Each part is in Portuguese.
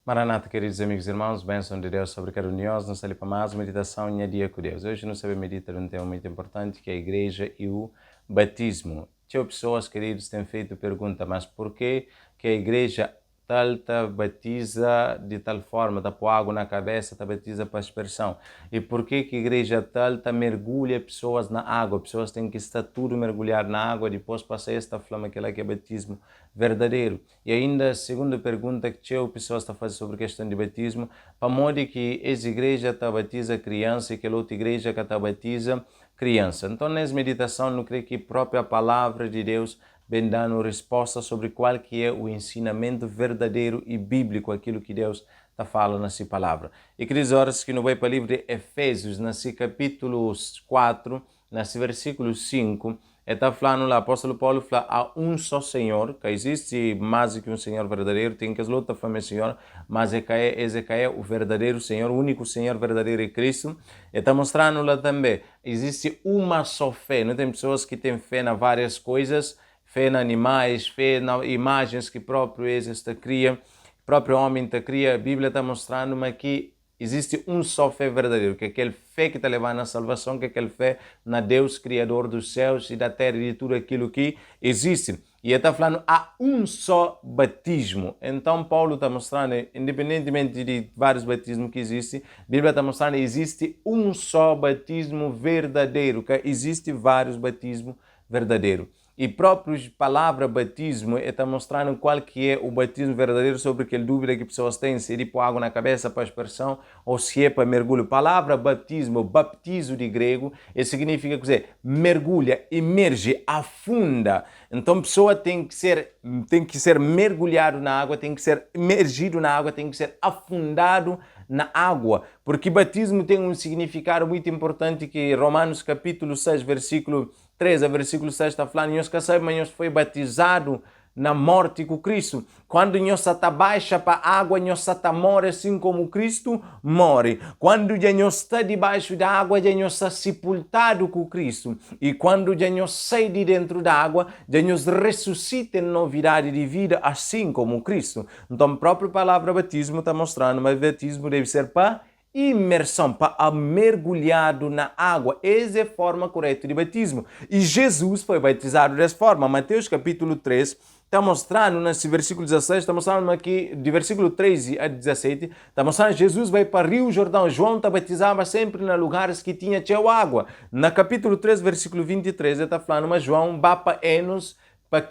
Maranata, queridos amigos e irmãos, bênção de Deus sobre cada um de nós. Nós estamos para mais meditação em dia com Deus. Hoje nós sabemos meditar um tema muito importante que é a igreja e o batismo. Tinha pessoas, queridos, que têm feito pergunta, mas por que a igreja tal batiza de tal forma, tá pôr água na cabeça, tá batiza para aspersão? E por que a igreja tal mergulha pessoas na água? Pessoas têm que estar tudo mergulhar na água, depois passar esta flama, aquela que é batismo verdadeiro. E ainda, a segunda pergunta que tinha pessoas está fazendo sobre a questão de batismo, para modo que essa igreja está batiza criança e que a outra igreja que está batiza criança. Então, nessa meditação, eu creio que a própria palavra de Deus vem dando resposta sobre qual que é o ensinamento verdadeiro e bíblico, aquilo que Deus está falando nessa palavra. E queridos, horas que não vai para o livro de Efésios, nesse capítulo 4, nesse versículo 5, está falando lá, o apóstolo Paulo fala, há um só Senhor, que existe mais do que um Senhor verdadeiro, tem que as outras famílias Senhor, mas esse é o verdadeiro Senhor, o único Senhor verdadeiro é Cristo. E está mostrando lá também, existe uma só fé, não tem pessoas que têm fé em várias coisas, fé em animais, fé em imagens que próprio está cria, próprio homem está cria. A Bíblia está mostrando que existe um só fé verdadeiro, que é aquele fé que está levando à salvação, que é aquele fé na Deus, Criador dos céus e da terra e de tudo aquilo que existe. E ele está falando, há um só batismo. Então, Paulo está mostrando, independentemente de vários batismos que existem, a Bíblia está mostrando que existe um só batismo verdadeiro, que existe vários batismos verdadeiros. E própria palavra batismo está mostrando qual que é o batismo verdadeiro, sobre aquela dúvida que pessoas têm, se é de pôr água na cabeça para aspersão ou se é para mergulho. Palavra batismo, baptizo de grego, significa dizer, mergulha, emerge, afunda. Então a pessoa tem que ser mergulhado na água, tem que ser emergido na água, tem que ser afundado na água, porque batismo tem um significado muito importante que Romanos capítulo 6, versículo 3 a versículo 6 está falando, nós que sabemos, nós foi batizado na morte com Cristo. Quando nós está baixa para a água, nós está morre assim como Cristo morre. Quando já nós está debaixo da água, já nós está sepultado com Cristo. E quando já nós sai de dentro da água, já nós ressuscita em novidade de vida, assim como Cristo. Então, a própria palavra batismo está mostrando, mas batismo deve ser para imersão, para mergulhado na água. Essa é a forma correta de batismo. E Jesus foi batizado dessa forma. Mateus capítulo 3 está mostrando, nesse versículo 16, está mostrando aqui, de versículo 13 a 17, está mostrando que Jesus vai para o Rio Jordão. João está batizava sempre em lugares que tinha água. Na capítulo 3, versículo 23, ele está falando, mas João vai para Enos,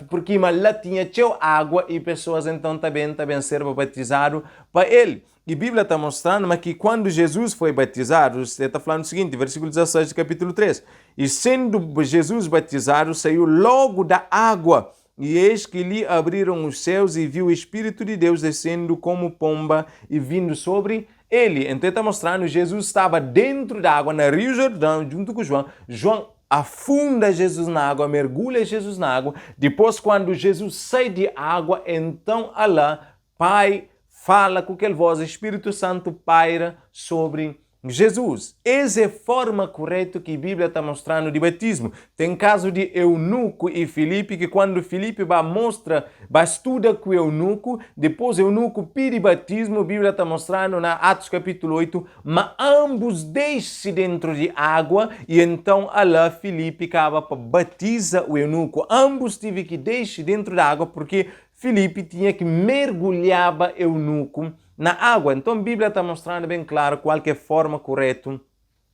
porque lá tinha água e pessoas então também servem batizado para ele. E a Bíblia está mostrando que quando Jesus foi batizado, você está falando o seguinte, versículo 16 do capítulo 3, e sendo Jesus batizado, saiu logo da água, e eis que lhe abriram os céus e viu o Espírito de Deus descendo como pomba e vindo sobre ele. Então está mostrando que Jesus estava dentro da água, no Rio Jordão, junto com João. João afunda Jesus na água, mergulha Jesus na água. Depois, quando Jesus sai de água, então Allah, Pai, fala com aquela voz, Espírito Santo paira sobre Jesus. Essa é a forma correta que a Bíblia está mostrando de batismo. Tem caso de eunuco e Filipe, que quando Filipe vai estudar com o eunuco, depois o eunuco pede batismo, a Bíblia está mostrando na Atos capítulo 8, mas ambos deixam dentro de água, e então Allah, Filipe, acaba para batizar o eunuco. Ambos tive que deixar dentro da água, porque Filipe tinha que mergulhar o eunuco na água. Então a Bíblia está mostrando bem claro qual é a forma correta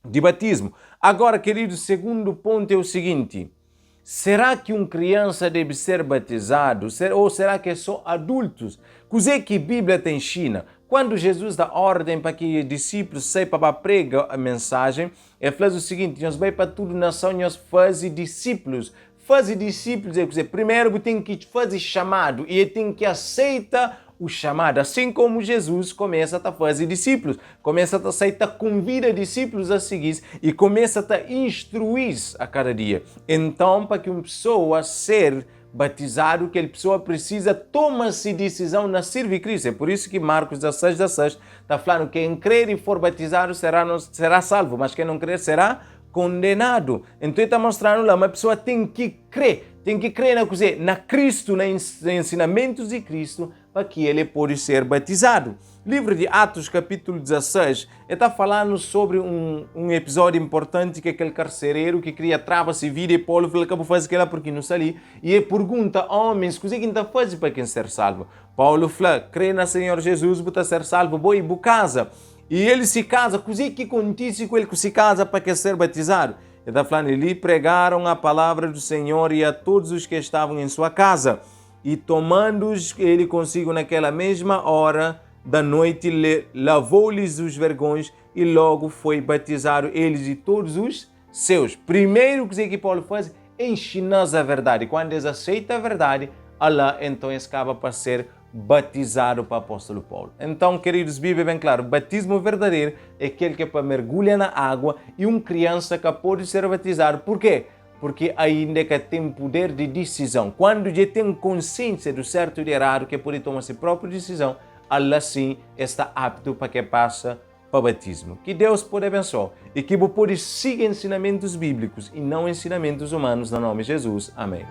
de batismo. Agora, querido, o segundo ponto é o seguinte: será que uma criança deve ser batizado? Ou será que é só adultos? Coisa que a Bíblia te ensina. Quando Jesus dá ordem para que os discípulos saiam para pregar a mensagem, ele faz o seguinte: nós vamos para toda nação, nós fazemos discípulos. Fazer discípulos, é dizer, primeiro tem que fazer chamado e tem que aceitar o chamado, assim como Jesus começa a fazer discípulos, começa a aceitar, convida discípulos a seguir e começa a instruir a cada dia. Então, para que uma pessoa ser batizado, que a pessoa precisa tomar-se decisão na servir Cristo. É por isso que Marcos 16 está falando que quem crer e for batizado será salvo, mas quem não crer será condenado. Então está mostrando lá, uma pessoa tem que crer na Cristo, nos ensinamentos de Cristo, para que ele pode ser batizado. Livro de Atos, capítulo 16, está falando sobre um episódio importante que aquele carcereiro que queria travas e vida e Paulo falou que eu vou fazer aquilo porque não sali. E ele pergunta, homens, o que está fazendo para quem ser salvo? Paulo fala, crê no Senhor Jesus, para ser salvo, vou ir para casa. E ele se casa, o que acontece com ele que se casa para que ser batizado? Ele está falando, lhe pregaram a palavra do Senhor e a todos os que estavam em sua casa. E tomando-os, ele consigo naquela mesma hora da noite, lavou-lhes os vergões e logo foi batizado eles e todos os seus. Primeiro que Paulo faz é ensinar a verdade. Quando eles aceitam a verdade, Allah então acaba para ser batizado para o apóstolo Paulo. Então, queridos, Bíblia bem claro, batismo verdadeiro é aquele que mergulha na água e uma criança que pode ser batizado. Por quê? Porque ainda que tem poder de decisão. Quando já tem consciência do certo e do errado, que pode tomar sua própria decisão, Allah sim está apto para que passa para o batismo. Que Deus pode abençoar e que você pode seguir ensinamentos bíblicos e não ensinamentos humanos, no nome de Jesus. Amém.